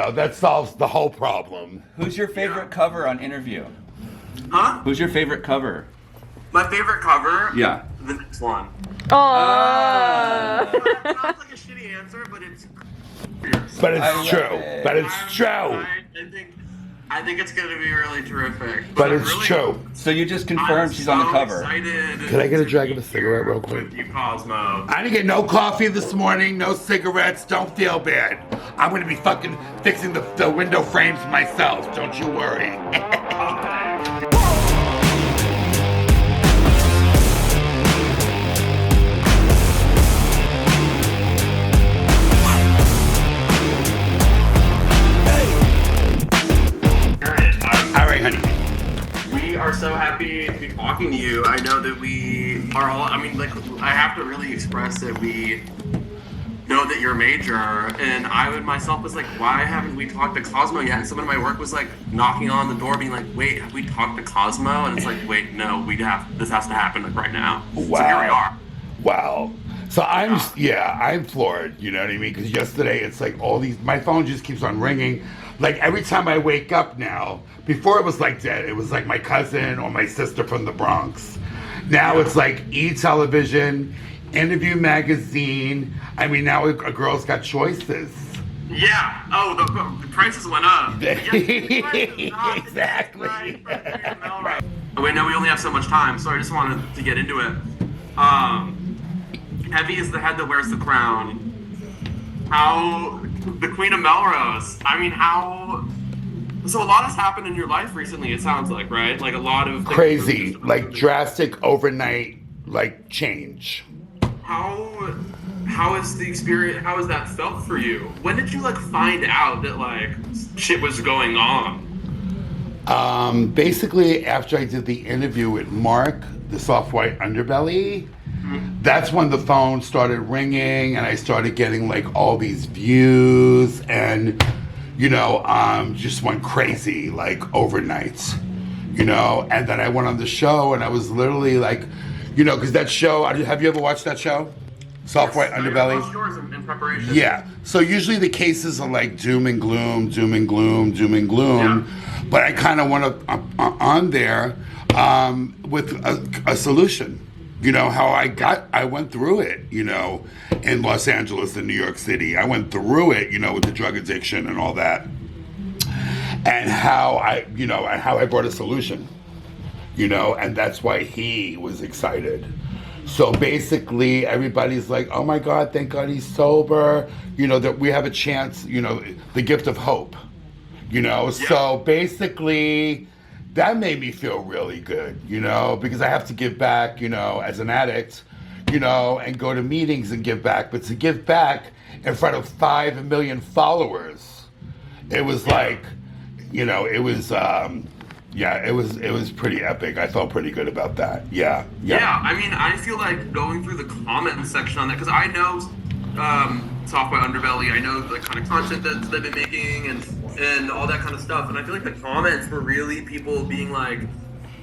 go. That solves the whole problem. Who's your favorite cover on Interview? Huh? Who's your favorite cover? My favorite cover? Yeah. The next one. Oh. It sounds like a shitty answer, but it's fierce. But it's love true. it. But it's true. I think it's going to be really terrific. But I'm it's really, true. So you just I'm confirmed she's on the so cover. Excited Can I get a drag of a to be cigarette here real quick? with you, Cosmo. I didn't get no coffee this morning, no cigarettes. Don't feel bad. I'm gonna be fucking fixing the window frames myself. Don't you worry. All right, honey. We are so happy to be talking to you. I know that we are all, I mean, like, I have to really express that we know that you're a major, and I would myself was like, why haven't we talked to Cosmo yet? And someone in my work was like knocking on the door being like, wait, have we talked to Cosmo? And it's like, wait, no, this has to happen like right now. Wow. So here we are. Wow. So I'm floored, you know what I mean? Because yesterday it's like my phone just keeps on ringing. Like every time I wake up now, before it was like that, it was like my cousin or my sister from the Bronx. Now it's like E! Television, Interview Magazine. I mean, now a girl's got choices. Yeah. Oh, the prices went up. Exactly. Wait, no, we only have so much time, so I just wanted to get into it. Heavy is the head that wears the crown. How the Queen of Melrose. I mean, how? So a lot has happened in your life recently. It sounds like, right? Like a lot of things Crazy, like drastic overnight, like change. How is the experience? How has that felt for you? When did you like find out that like shit was going on? Basically, after I did the interview with Mark, the soft white underbelly, that's when the phone started ringing and I started getting like all these views and, you know, just went crazy like overnight, you know, and then I went on the show and I was literally like, you know, because that show, have you ever watched that show? Soft White Underbelly? I yours in preparation. Yeah. So usually the cases are like doom and gloom, doom and gloom, doom and gloom. Yeah. But I kind of went on there with a solution. You know, how I went through it, you know, in Los Angeles and New York City. I went through it, you know, with the drug addiction and all that. And how I brought a solution, you know, and that's why he was excited. So basically everybody's like, oh my God, thank God he's sober. You know, that we have a chance, you know, the gift of hope, you know. Yeah. So basically that made me feel really good, you know, because I have to give back, you know, as an addict, you know, and go to meetings and give back. But to give back in front of 5 million followers, it was like, you know, it was, it was pretty epic. I felt pretty good about that. Yeah. I mean, I feel like going through the comment section on that, because I know Soft White Underbelly, I know the kind of content that they've been making and all that kind of stuff, and I feel like the comments were really people being like,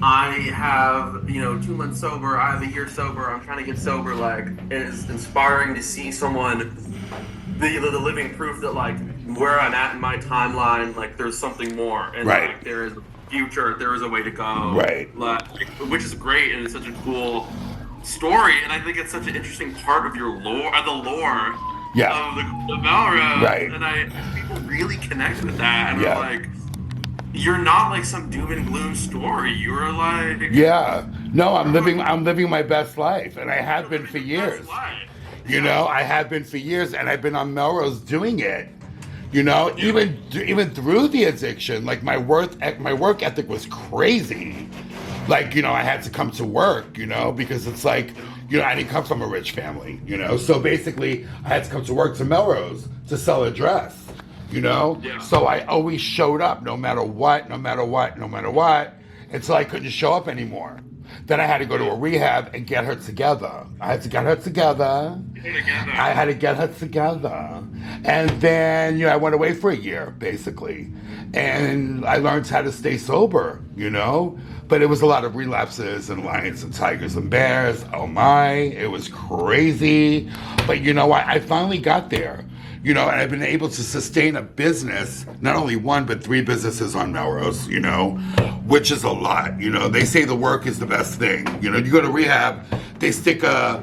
I have, you know, 2 months sober, I have a year sober, I'm trying to get sober. Like, it's inspiring to see someone, the living proof that like where I'm at in my timeline, like there's something more, and right. Like there is a future, there is a way to go, right? Like, which is great, and it's such a cool story, and I think it's such an interesting part of your lore, the lore. Yeah. Of the Melrose, right? And people really connect with that, and are like, you're not like some doom and gloom story. You're like, no, I'm living my best life, and I have been for years. You know, I have been for years, and I've been on Melrose doing it. You know, even through the addiction, like my work ethic was crazy. Like, you know, I had to come to work, you know, because it's like, you know, I didn't come from a rich family, you know. So basically, I had to come to work to Melrose to sell a dress, you know. Yeah. So I always showed up no matter what, until I couldn't show up anymore. Then I had to go to a rehab and get her together. I had to get her together. And then, you know, I went away for a year, basically. And I learned how to stay sober, you know. But it was a lot of relapses and lions and tigers and bears. Oh my, it was crazy. But you know what? I finally got there. you know, and I've been able to sustain a business, not only one, but 3 businesses on Melrose, you know, which is a lot. You know, they say the work is the best thing. You know, you go to rehab, they stick a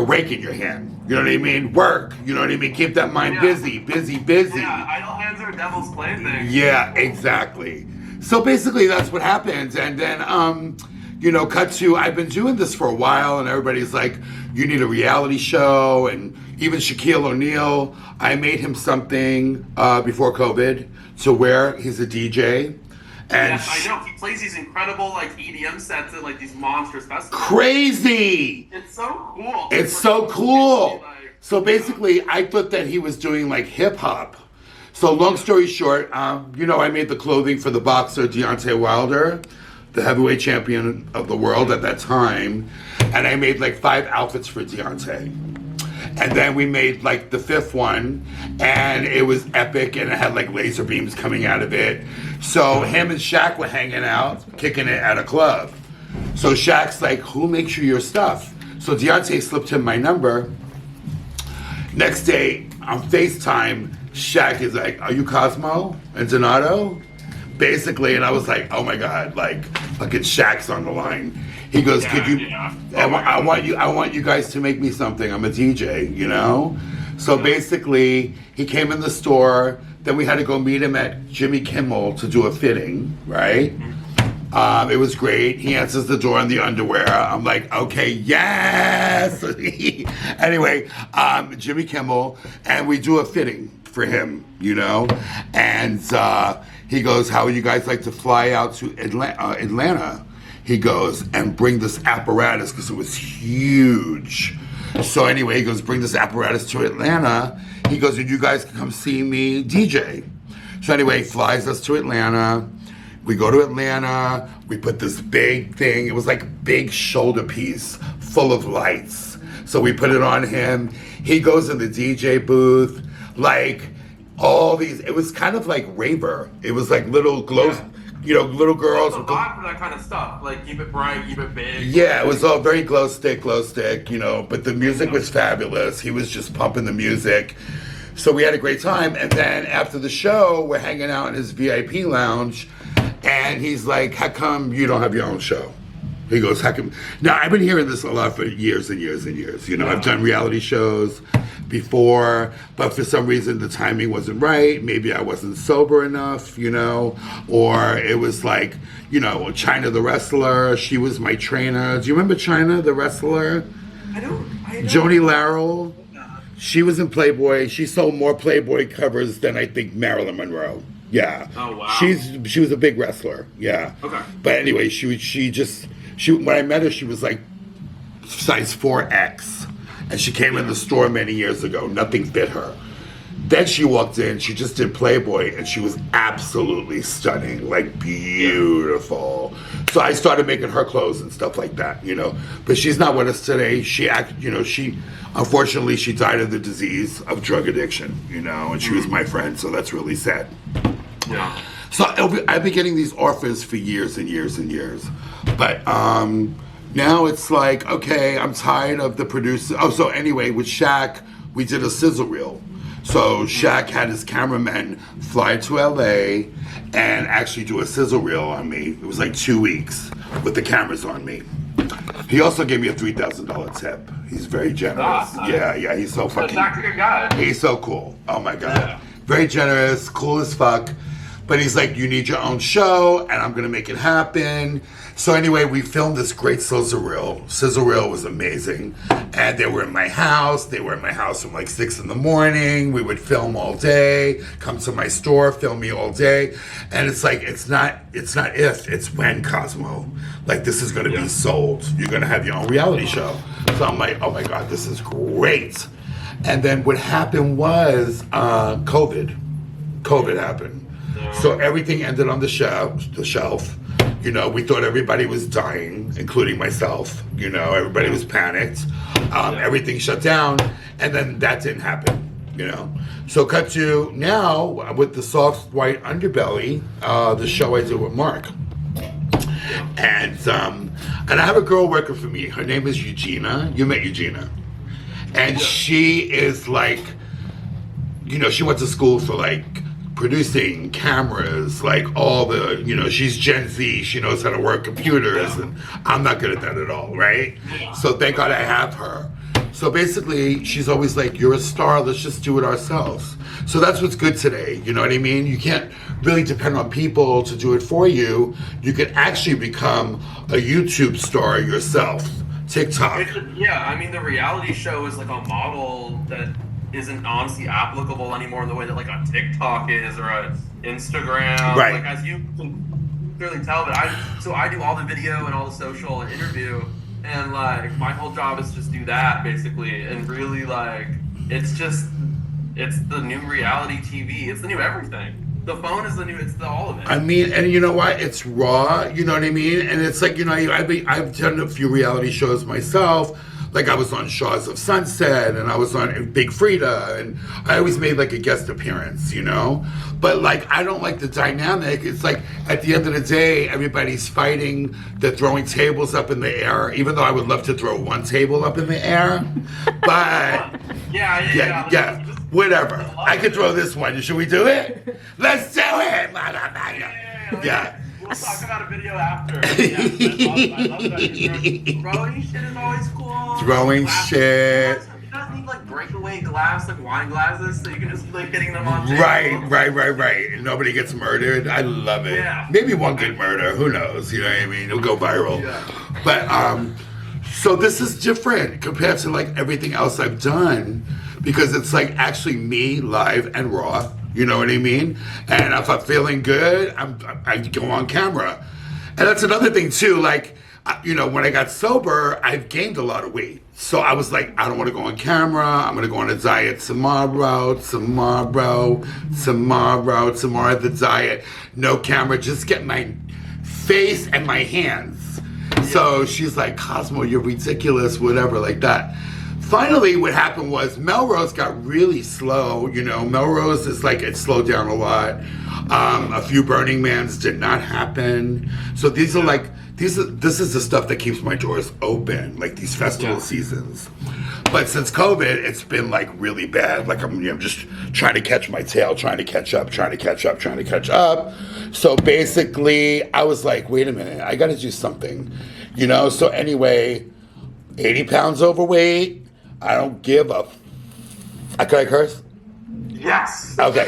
rake in your hand. You know what I mean? Work. You know what I mean? Keep that mind busy. Yeah, idle hands are devil's plaything. Yeah, exactly. So basically that's what happens. And then, you know, cut to, I've been doing this for a while and everybody's like, you need a reality show. And even Shaquille O'Neal, I made him something before COVID to where he's a DJ. And yes, I know. He plays these incredible like EDM sets at like these monstrous festivals. Crazy! It's so cool. It's so cool. So basically, I thought that he was doing like hip hop. So long story short, you know, I made the clothing for the boxer Deontay Wilder, the heavyweight champion of the world at that time, and I made like 5 outfits for Deontay. And then we made like the 5th one, and it was epic, and it had like laser beams coming out of it. So him and Shaq were hanging out, kicking it at a club. So Shaq's like, who makes you your stuff? So Deontay slipped him my number. Next day on FaceTime, Shaq is like, are you Cosmo and Donato? Basically, and I was like, oh my God, like fucking Shaq's on the line. He goes, could you, I want you guys to make me something. I'm a DJ, you know? So basically, he came in the store, then we had to go meet him at Jimmy Kimmel to do a fitting, right? It was great. He answers the door in the underwear. I'm like, okay, yes. Anyway, Jimmy Kimmel, and we do a fitting for him, you know? And he goes, how would you guys like to fly out to Atlanta? He goes, and bring this apparatus, because it was huge. So anyway, he goes, bring this apparatus to Atlanta. He goes, and you guys can come see me DJ. So anyway, he flies us to Atlanta. We go to Atlanta. We put this big thing. It was like a big shoulder piece full of lights. So we put it on him. He goes in the DJ booth. Like all these, it was kind of like raver. It was like little glow, you know, little girls. It's a lot for that kind of stuff. Like keep it bright, keep it big. Yeah, it was all very glow stick, you know, but the music was fabulous. He was just pumping the music. So we had a great time. And then after the show, we're hanging out in his VIP lounge. And he's like, how come you don't have your own show? He goes, how come? Now, I've been hearing this a lot for years and years and years. You know, I've done reality shows before, but for some reason the timing wasn't right. Maybe I wasn't sober enough, you know, or it was like, you know, China the wrestler, she was my trainer. Do you remember China the wrestler? I don't. Joni Laurel. She was in Playboy. She sold more Playboy covers than I think Marilyn Monroe. Yeah. Oh wow. She was a big wrestler. Yeah. Okay. But anyway, she when I met her, she was like size 4X, and she came in the store many years ago. Nothing fit her. Then she walked in. She just did Playboy, and she was absolutely stunning, like beautiful. So I started making her clothes and stuff like that, you know. But she's not with us today. Unfortunately, she died of the disease of drug addiction, you know, and she was my friend, so that's really sad. Yeah. So I've been getting these offers for years and years and years. But now it's like, okay, I'm tired of the producer. Oh, so anyway, with Shaq, we did a sizzle reel. So Shaq had his cameraman fly to LA and actually do a sizzle reel on me. It was like 2 weeks with the cameras on me. He also gave me a $3,000 tip. He's very generous. Yeah, he's so fucking... Shaq's a good guy. He's so cool. Oh my God. Yeah. Very generous, cool as fuck. But he's like, you need your own show, and I'm gonna make it happen. So anyway, we filmed this great sizzle reel. Sizzle reel was amazing. And they were in my house. They were in my house from like 6 in the morning. We would film all day, come to my store, film me all day. And it's like, it's not if, it's when, Cosmo. Like, this is gonna be sold. You're gonna have your own reality show. So I'm like, oh my God, this is great. And then what happened was COVID. COVID happened. So everything ended on the shelf. You know, we thought everybody was dying, including myself. You know, everybody was panicked. Everything shut down, and then that didn't happen. You know, so cut to now with the soft white underbelly, the show I did with Mark, and I have a girl working for me. Her name is Eugenia. You met Eugenia, and she is like she went to school for like producing cameras, like all the, she's Gen Z, she knows how to work computers, and I'm not good at that at all, right? So thank God I have her. So basically, she's always like, you're a star, let's just do it ourselves. So that's what's good today, you know what I mean? You can't really depend on people to do it for you. You can actually become a YouTube star yourself. TikTok. I mean, the reality show is like a model that isn't honestly applicable anymore in the way that like a TikTok is or a Instagram. Right. Like, as you can clearly tell, but I do all the video and all the social and interview, and like my whole job is just do that basically, and really like it's the new reality TV. It's the new everything. The phone is it's the all of it. I mean, and you know what? It's raw, you know what I mean? And it's like, I've done a few reality shows myself. Like I was on Shaws of Sunset, and I was on Big Frida, and I always made like a guest appearance, But like, I don't like the dynamic. It's like, at the end of the day, everybody's fighting. They're throwing tables up in the air, even though I would love to throw one table up in the air. But yeah, whatever. I could throw this one. Should we do it? Let's do it! Yeah. We'll talk about a video after. Yeah, that's awesome. I love that. Throwing shit is always cool. Throwing shit. You guys need like breakaway glass, like wine glasses, so you can just be like hitting them on. Right. Nobody gets murdered. I love it. Yeah. Maybe one good murder. Who knows? You know what I mean? It'll go viral. Yeah. But so this is different compared to like everything else I've done, because it's like actually me live and raw. You know what I mean? And if I'm feeling good, I go on camera. And that's another thing too. Like, when I got sober, I've gained a lot of weight. So I was like, I don't want to go on camera. I'm going to go on a diet tomorrow, the diet. No camera, just get my face and my hands. So she's like, Cosmo, you're ridiculous, whatever, like that. Finally, what happened was Melrose got really slow. Melrose is like, it slowed down a lot. A few Burning Mans did not happen. So these are like, this is the stuff that keeps my doors open, like these festival seasons. But since COVID, it's been like really bad. Like I'm just trying to catch my tail, trying to catch up. So basically, I was like, wait a minute, I got to do something, So anyway, 80 pounds overweight. I don't give a. Can I curse? Yes. Okay.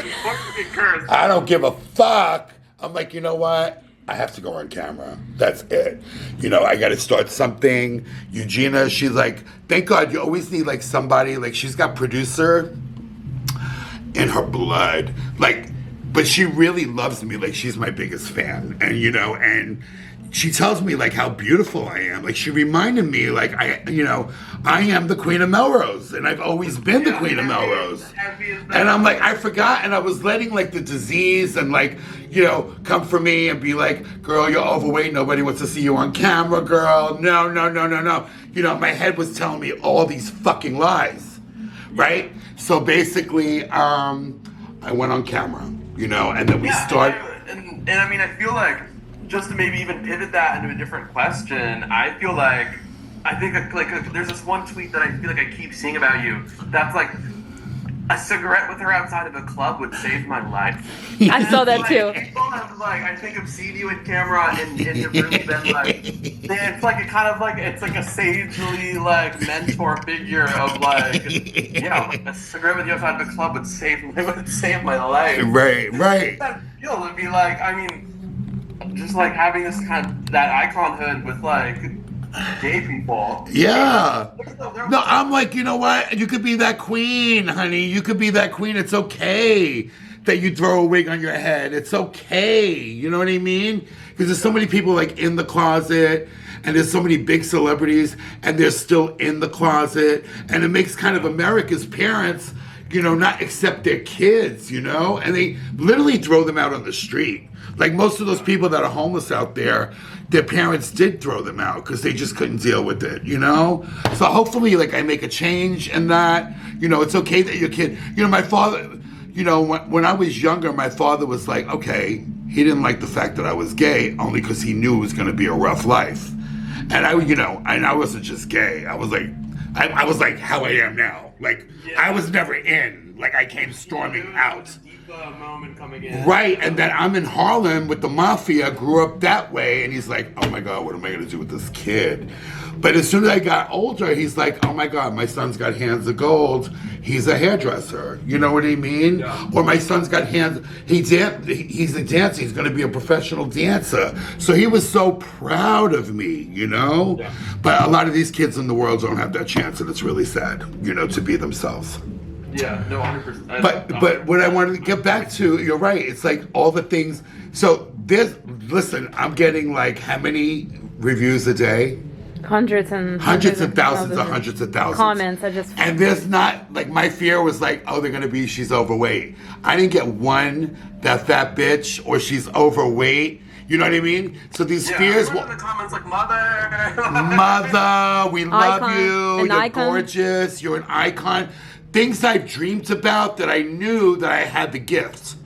Curse. I don't give a fuck. I'm like, you know what? I have to go on camera. That's it. I got to start something. Eugenia, she's like, thank God you always need like somebody, like she's got producer in her blood. Like, but she really loves me. Like she's my biggest fan. And, and she tells me like how beautiful I am. Like she reminded me like I am the Queen of Melrose, and I've always been the Queen of Melrose. And I'm like, I forgot, and I was letting like the disease and like, come for me and be like, girl, you're overweight. Nobody wants to see you on camera, girl. No. My head was telling me all these fucking lies, right? So basically, I went on camera, and then we started. And I mean, I feel like, just to maybe even pivot that into a different question, I think there's this one tweet that I feel like I keep seeing about you. That's like, a cigarette with her outside of a club would save my life. I saw that too. People have I think I've seen you in camera and you've really been like, it's like it's like a sagely like mentor figure of like, a cigarette with you outside of a club would save my life. Right. That feel would be like, I mean, just like having this kind of that iconhood with like gay people. Yeah. No, I'm like, you know what? You could be that queen, honey. You could be that queen. It's okay that you throw a wig on your head. It's okay. You know what I mean? Because there's so many people like in the closet, and there's so many big celebrities, and they're still in the closet, and it makes kind of America's parents, not accept their kids, and they literally throw them out on the street. Like most of those people that are homeless out there, their parents did throw them out because they just couldn't deal with it, So hopefully, like, I make a change in that. It's okay that your kid, my father, when I was younger, my father was like, okay, he didn't like the fact that I was gay only because he knew it was going to be a rough life. And I wasn't just gay. I was like how I am now. Like, I was never in. Like I came storming out. Deep moment coming in. Right, and then I'm in Harlem with the mafia, grew up that way, and he's like, oh my God, what am I gonna do with this kid? But as soon as I got older, he's like, oh my God, my son's got hands of gold. He's a hairdresser. You know what I mean? Yeah. Or my son's got hands, he's a dancer, he's gonna be a professional dancer. So he was so proud of me, you know? Yeah. But a lot of these kids in the world don't have that chance, and it's really sad, you know, to be themselves. Yeah, no, 100%. But what I wanted to get back to, you're right. It's like all the things. So listen, I'm getting like how many reviews a day? Hundreds of Hundreds of thousands. comments. And there's not like my fear was like, oh, they're gonna be she's overweight. I didn't get one that fat bitch or she's overweight. You know what I mean? So these fears. In the comments like mother. Mother, we love Icon. you. An You're icon. gorgeous. You're an icon. Things I've dreamed about that I knew that I had the gift.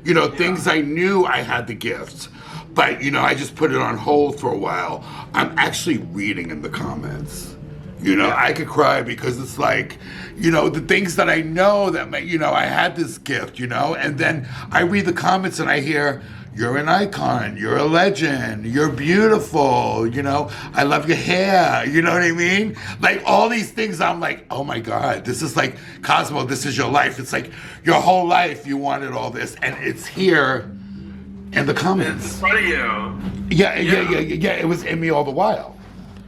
You know, things I knew I had the gift. But, you know, I just put it on hold for a while. I'm actually reading in the comments. You know, I could cry because it's like, you know, the things that I know that, you know, I had this gift, you know, and then I read the comments and I hear, you're an icon, you're a legend, you're beautiful, you know, I love your hair, you know what I mean? Like all these things, I'm like, oh my God, this is like, Cosmo, this is your life. It's like your whole life you wanted all this, and it's here in the comments. It's in front of you. Yeah, it was in me all the while.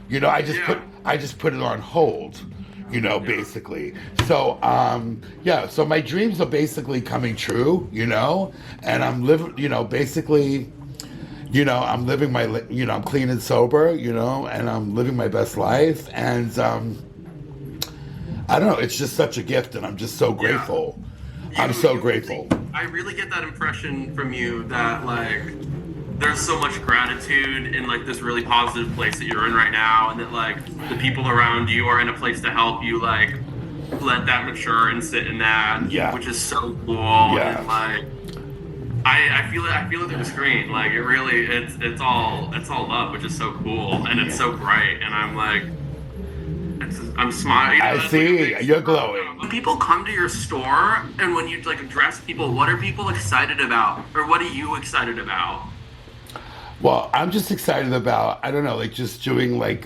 You know, I just put it on hold. You know, basically. So, so my dreams are basically coming true, you know, and I'm living, you know, basically, you know, I'm living my, you know, I'm clean and sober, you know, and I'm living my best life. And I don't know, it's just such a gift, and I'm just so grateful. I'm so grateful. I really get that impression from you that, like, there's so much gratitude in like this really positive place that you're in right now, and that like the people around you are in a place to help you like let that mature and sit in that, which is so cool. Yeah. And like I feel it through the screen. Like it really it's all love, which is so cool, and it's so bright, and I'm like I'm smiling. I see, you're glowing. When people come to your store and when you like address people, what are people excited about, or what are you excited about? Well, I'm just excited about, I don't know, like just doing like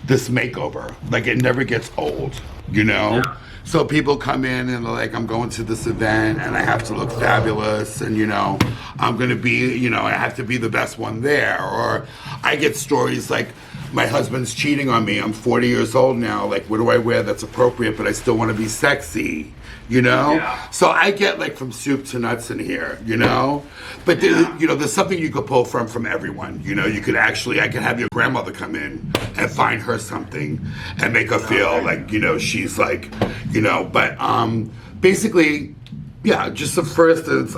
this makeover. Like it never gets old, you know? Yeah. So people come in and they're like, I'm going to this event and I have to look fabulous, and you know, I'm gonna be, you know, I have to be the best one there. Or I get stories like, my husband's cheating on me. I'm 40 years old now. Like, what do I wear that's appropriate, but I still want to be sexy, you know? Yeah. So I get like from soup to nuts in here, you know? But you know, there's something you could pull from everyone. You know, you could actually, I could have your grandmother come in and find her something and make her feel like, you know, she's like, you know, but basically, yeah, just for instance,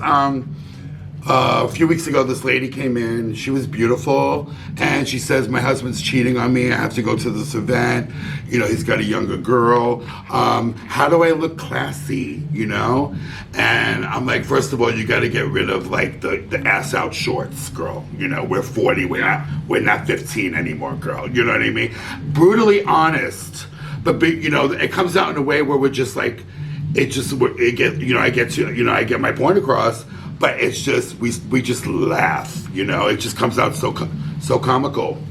a few weeks ago, this lady came in. She was beautiful, and she says, my husband's cheating on me. I have to go to this event. You know, he's got a younger girl. How do I look classy, you know? And I'm like, first of all, you got to get rid of, like, the ass-out shorts, girl. You know, we're 40. We're not 15 anymore, girl. You know what I mean? Brutally honest. But you know, it comes out in a way where we're just, like, I get my point across. But it's just we just laugh, you know. It just comes out so comical.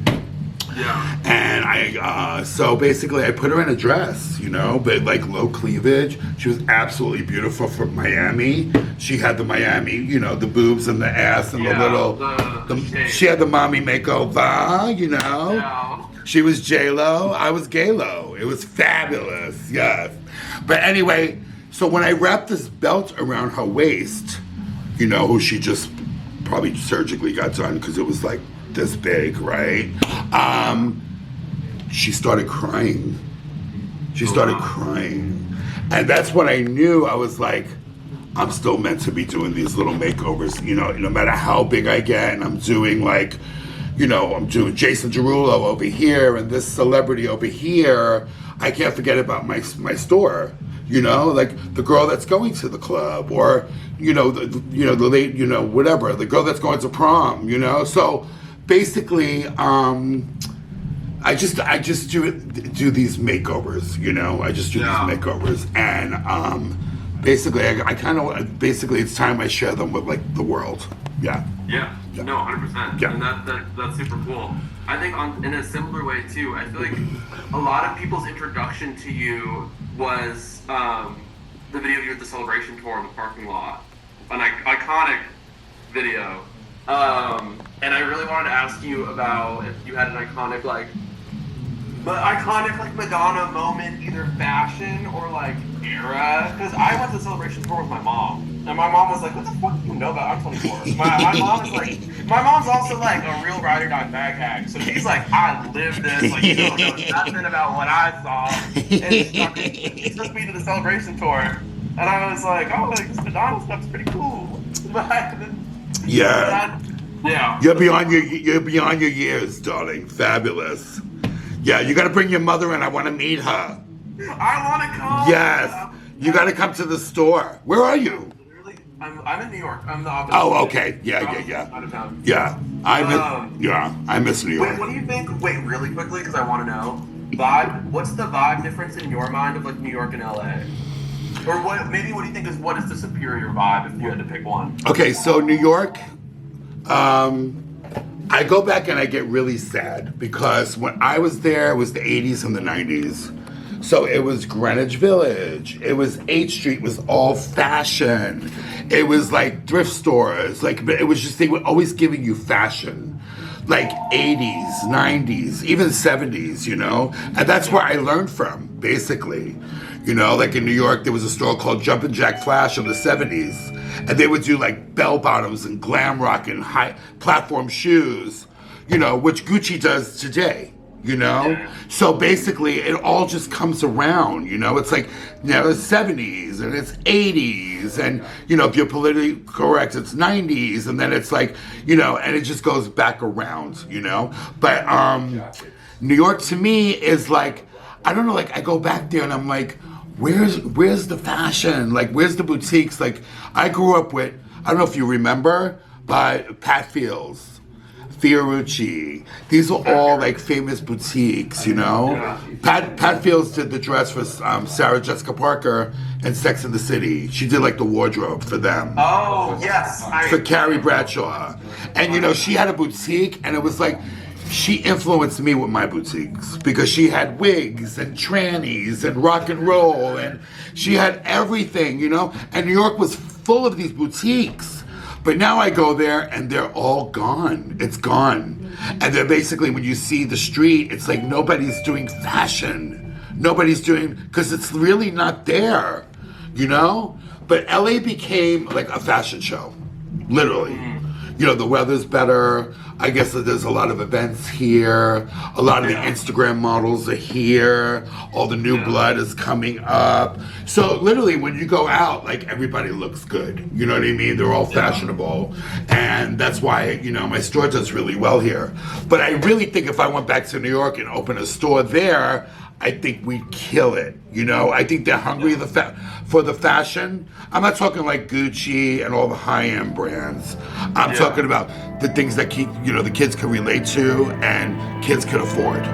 Yeah. And I so basically I put her in a dress, you know, but like low cleavage. She was absolutely beautiful from Miami. She had the Miami, you know, the boobs and the ass and the little. She had the mommy makeover, you know. Yeah. She was J-Lo. I was Gay-Lo. It was fabulous. Yes. But anyway, so when I wrapped this belt around her waist, you know, who she just probably surgically got done because it was like this big, right? She started crying. And that's when I knew, I was like, I'm still meant to be doing these little makeovers, you know, no matter how big I get. And I'm doing like, you know, I'm doing Jason Derulo over here and this celebrity over here. I can't forget about my store. You know, like the girl that's going to the club, or the late, you know, whatever, the girl that's going to prom. You know, so basically, I just do these makeovers. You know, I just do these makeovers, and basically, I kind of basically it's time I share them with like the world. Yeah. Yeah. No, 100%. Yeah. And that's super cool. I think in a similar way too. I feel like a lot of people's introduction to you was the video of you at the celebration tour in the parking lot, an iconic video. And I really wanted to ask you about if you had an iconic like Madonna moment, either fashion or like era. Because I went to the celebration tour with my mom, and my mom was like, "What the fuck do you know about?" I'm 24. My mom is like, my mom's also like a real ride or die bag hack. So she's like, "I lived this. Like, you don't know nothing about what I saw." And she took me to the celebration tour, and I was like, "Oh, like, this Madonna stuff's pretty cool." Yeah. Yeah. You're beyond your years, darling. Fabulous. Yeah, you got to bring your mother in. I want to meet her. I want to come. Yes, you got to come to the store. Where are you? I'm in New York. I'm the opposite. Oh, okay. Yeah. Out of town. Yeah, I miss New York. Wait, what do you think? Wait, really quickly, because I want to know. Vibe. What's the vibe difference in your mind of like New York and LA? Or what? Maybe what do you think is what is the superior vibe if you had to pick one? Okay, so New York. I go back and I get really sad because when I was there, it was the 80s and the 90s. So it was Greenwich Village. It was 8th Street was all fashion. It was like thrift stores. Like, it was just, they were always giving you fashion. Like 80s, 90s, even 70s, you know? And that's where I learned from, basically. You know, like in New York, there was a store called Jumpin' Jack Flash in the 70s. And they would do like bell bottoms and glam rock and high platform shoes, you know, which Gucci does today, you know? So basically it all just comes around, you know? It's like, you know, it's 70s and it's 80s and, you know, if you're politically correct, it's 90s and then it's like, you know, and it just goes back around, you know? But New York to me is like, I don't know, like I go back there and I'm like, where's the fashion? Like, where's the boutiques? Like, I grew up with, I don't know if you remember, but Pat Fields, Fiorucci. These are all like famous boutiques, you know? Pat Fields did the dress for Sarah Jessica Parker in Sex and the City. She did like the wardrobe for them. Oh, yes. For Carrie Bradshaw. And, you know, she had a boutique and it was like, she influenced me with my boutiques because she had wigs and trannies and rock and roll and she had everything, you know? And New York was full of these boutiques. But now I go there and they're all gone. It's gone. And they're basically, when you see the street, it's like nobody's doing fashion. Nobody's doing, because it's really not there, you know? But LA became like a fashion show, literally. You know, the weather's better. I guess that there's a lot of events here. A lot of the Instagram models are here. All the new blood is coming up. So literally when you go out, like everybody looks good. You know what I mean? They're all fashionable. And that's why, you know, my store does really well here. But I really think if I went back to New York and opened a store there, I think we'd kill it. You know, I think they're hungry for the fashion. I'm not talking like Gucci and all the high-end brands. I'm talking about the things that the kids can relate to and kids can afford.